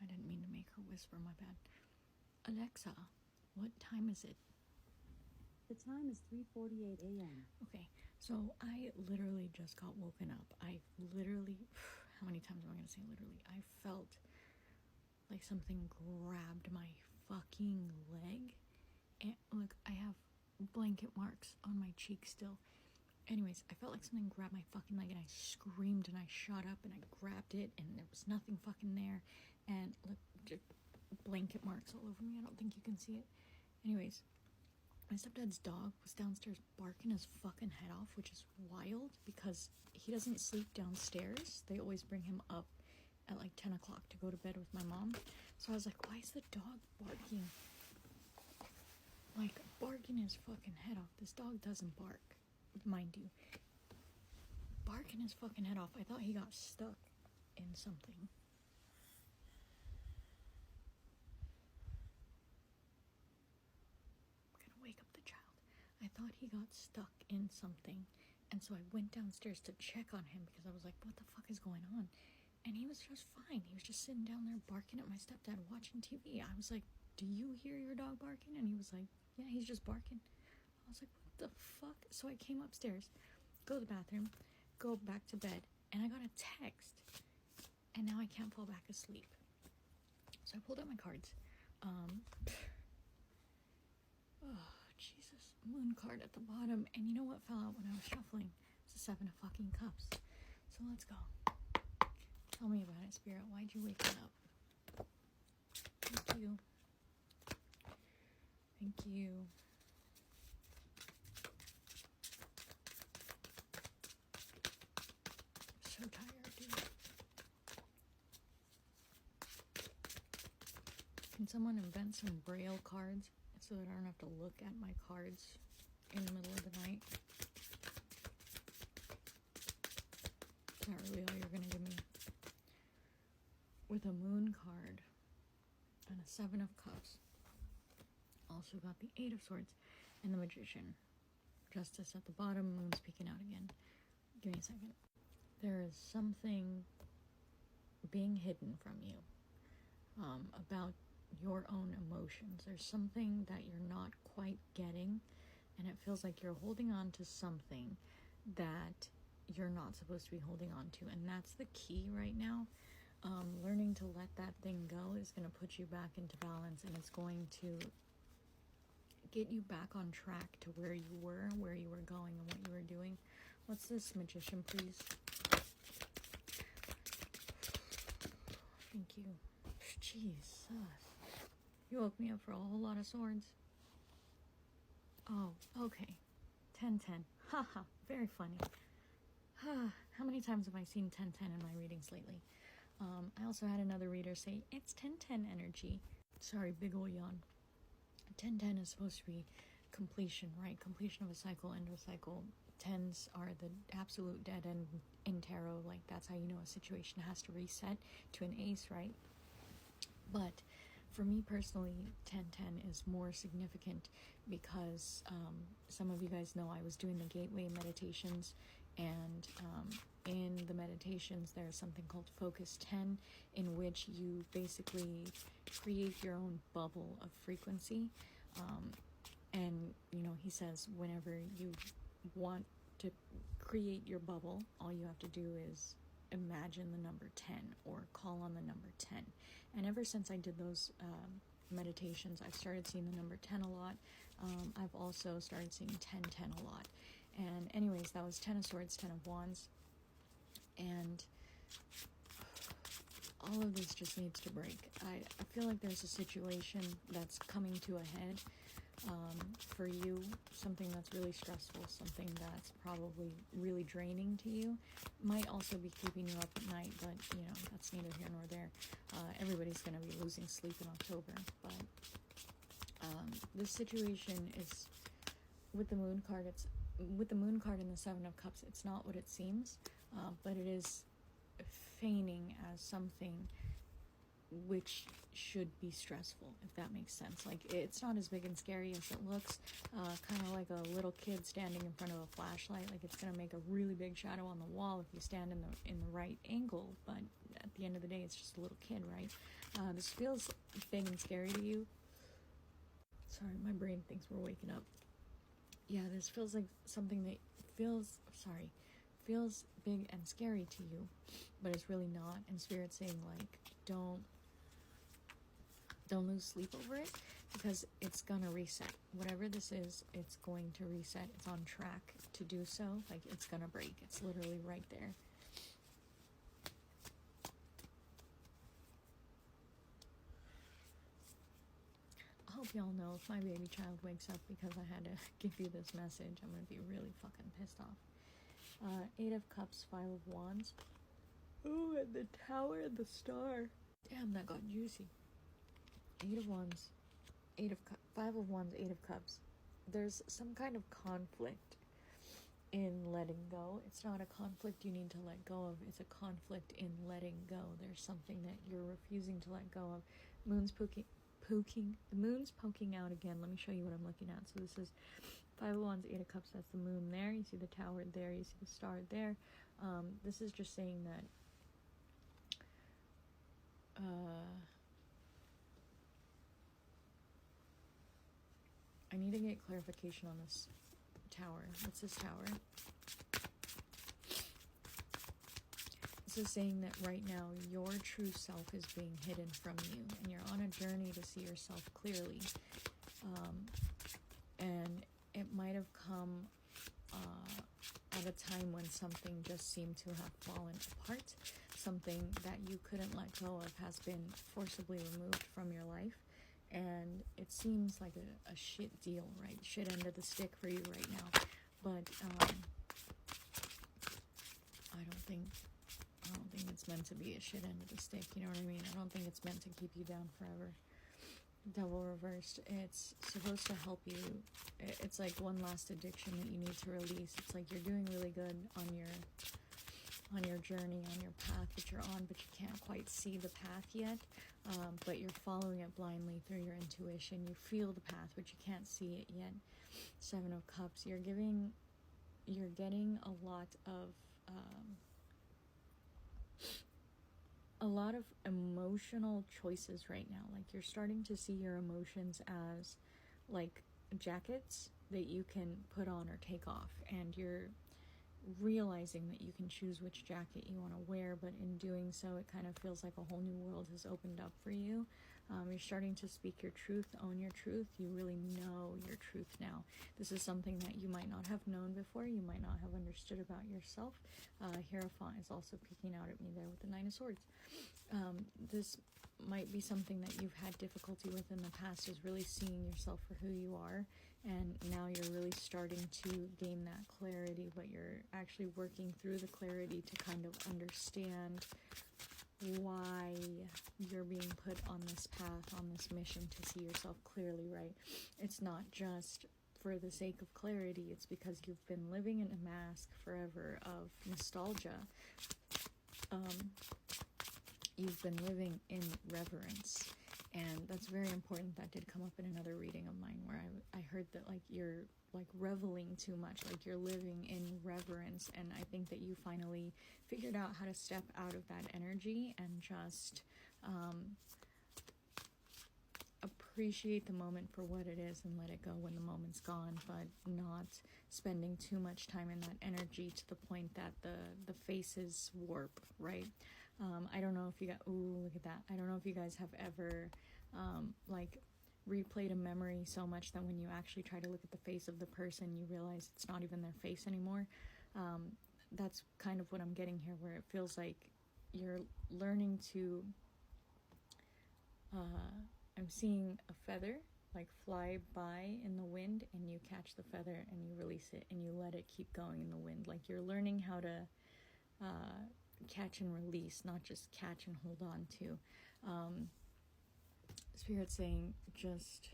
didn't mean to make her whisper, my bad. Alexa, what time is it? The time is 3:48 a.m. Okay, so I literally just got woken up. I literally, how many times am I going to say literally? I felt like something grabbed my fucking leg. And look, I have blanket marks on my cheek still. Anyways, I felt like something grabbed my fucking leg and I screamed and I shot up and I grabbed it and there was nothing fucking there. And look, just blanket marks all over me. I don't think you can see it. Anyways, my stepdad's dog was downstairs barking his fucking head off, which is wild because he doesn't sleep downstairs. They always bring him up at like 10 o'clock to go to bed with my mom. So I was like, why is the dog barking? Like, barking his fucking head off. This dog doesn't bark, mind you. Barking his fucking head off. I thought he got stuck in something. I'm gonna wake up the child. I thought he got stuck in something. And so I went downstairs to check on him because I was like, what the fuck is going on? And he was just fine. He was just sitting down there barking at my stepdad watching TV. I was like, do you hear your dog barking? And he was like, yeah, he's just barking. I was like, what the fuck? So I came upstairs, go to the bathroom, go back to bed, and I got a text. And now I can't fall back asleep. So I pulled out my cards. Oh, Jesus. Moon card at the bottom. And you know what fell out when I was shuffling? It's the 7 of fucking cups. So let's go. Tell me about it, Spirit. Why'd you wake me up? Thank you. Thank you. I'm so tired, dude. Can someone invent some braille cards so that I don't have to look at my cards in the middle of the night? Is that really all you're gonna give me? With a moon card and a 7 of cups. Also got the 8 of swords and the magician. Justice at the bottom, moon's peeking out again. Give me a second. There is something being hidden from you about your own emotions. There's something that you're not quite getting, and it feels like you're holding on to something that you're not supposed to be holding on to, and that's the key right now. Learning to let that thing go is going to put you back into balance, and it's going to get you back on track to where you were going, and what you were doing. What's this, magician, please? Thank you. Jesus. You woke me up for a whole lot of swords. Oh, okay. 10-10. Haha, very funny. How many times have I seen 10-10 in my readings lately? I also had another reader say, it's 10-10 energy. Sorry, big ol' yawn. 10-10 is supposed to be completion, right? Completion of a cycle, end of a cycle. 10s are the absolute dead end in tarot. Like, that's how you know a situation has to reset to an ace, right? But for me personally, 10-10 is more significant because some of you guys know I was doing the gateway meditations, and in the meditations there's something called Focus 10, in which you basically create your own bubble of frequency. And you know, he says whenever you want to create your bubble, all you have to do is imagine the number 10 or call on the number 10. And ever since I did those meditations, I've started seeing the number 10 a lot. I've also started seeing 10-10 a lot. And anyways, that was 10 of swords, 10 of wands, and all of this just needs to break. I feel like there's a situation that's coming to a head for you, something that's really stressful, something that's probably really draining to you. Might also be keeping you up at night, but you know, that's neither here nor there. Everybody's going to be losing sleep in October, but this situation is with the moon card. It's with the moon card and the 7 of cups. It's not what it seems, but it is feigning as something which should be stressful, if that makes sense. Like, it's not as big and scary as it looks, kind of like a little kid standing in front of a flashlight. Like, it's going to make a really big shadow on the wall if you stand in the right angle, but at the end of the day, it's just a little kid, right? This feels big and scary to you. Sorry, my brain thinks we're waking up. Yeah, this feels like something that feels big and scary to you, but it's really not. And Spirit's saying, like, don't lose sleep over it, because it's gonna reset. Whatever this is, it's going to reset. It's on track to do so. Like, it's gonna break. It's literally right there. I hope y'all know if my baby child wakes up because I had to give you this message, I'm gonna be really fucking pissed off. 8 of Cups, 5 of Wands. Ooh, and the Tower and the Star. Damn, that got juicy. 8 of Wands, 5 of Wands, 8 of Cups. There's some kind of conflict in letting go. It's not a conflict you need to let go of. It's a conflict in letting go. There's something that you're refusing to let go of. The moon's poking out again. Let me show you what I'm looking at. So this is 5 of Wands, 8 of Cups. That's the moon there. You see the tower there. You see the star there. This is just saying that I need to get clarification on this tower. What's this tower? This is saying that right now your true self is being hidden from you, and you're on a journey to see yourself clearly. And it might have come at a time when something just seemed to have fallen apart. Something that you couldn't let go of has been forcibly removed from your life. And it seems like a shit deal, right? Shit end of the stick for you right now. But I don't think it's meant to be a shit end of the stick. You know what I mean? I don't think it's meant to keep you down forever. Devil reversed. It's supposed to help you. It's like one last addiction that you need to release. It's like you're doing really good on your journey, on your path that you're on, but you can't quite see the path yet. But you're following it blindly through your intuition. You feel the path, but you can't see it yet. 7 of Cups. You're getting a lot of emotional choices right now. Like, you're starting to see your emotions as like jackets that you can put on or take off, and you're realizing that you can choose which jacket you want to wear, but in doing so it kind of feels like a whole new world has opened up for you. You're starting to speak your truth, own your truth. You really know your truth now. This is something that you might not have known before. You might not have understood about yourself. Hierophant is also peeking out at me there with the 9 of Swords. This might be something that you've had difficulty with in the past, is really seeing yourself for who you are, and now you're really starting to gain that clarity, but you're actually working through the clarity to kind of understand why you're being put on this path, on this mission to see yourself clearly, right? It's not just for the sake of clarity. It's because you've been living in a mask forever of nostalgia. You've been living in reverence, and that's very important. That did come up in another reading of mine, where I heard that, like, you're like reveling too much, like you're living in reverence. And I think that you finally figured out how to step out of that energy and just appreciate the moment for what it is and let it go when the moment's gone, but not spending too much time in that energy to the point that the faces warp, right? I don't know if you got, ooh, look at that. I don't know if you guys have ever like replayed a memory so much that when you actually try to look at the face of the person, you realize it's not even their face anymore. That's kind of what I'm getting here, where it feels like you're learning to, I'm seeing a feather like fly by in the wind, and you catch the feather and you release it and you let it keep going in the wind. Like, you're learning how to catch and release, not just catch and hold on to. Spirit saying, just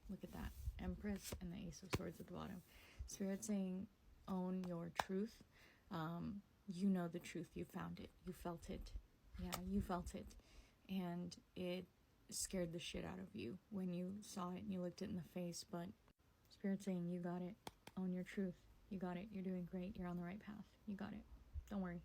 look at that, Empress and the Ace of Swords at the bottom. Spirit saying, own your truth. You know the truth. You found it. You felt it. Yeah, you felt it. And it scared the shit out of you when you saw it and you looked it in the face. But Spirit saying, you got it. Own your truth. You got it. You're doing great. You're on the right path. You got it. Don't worry.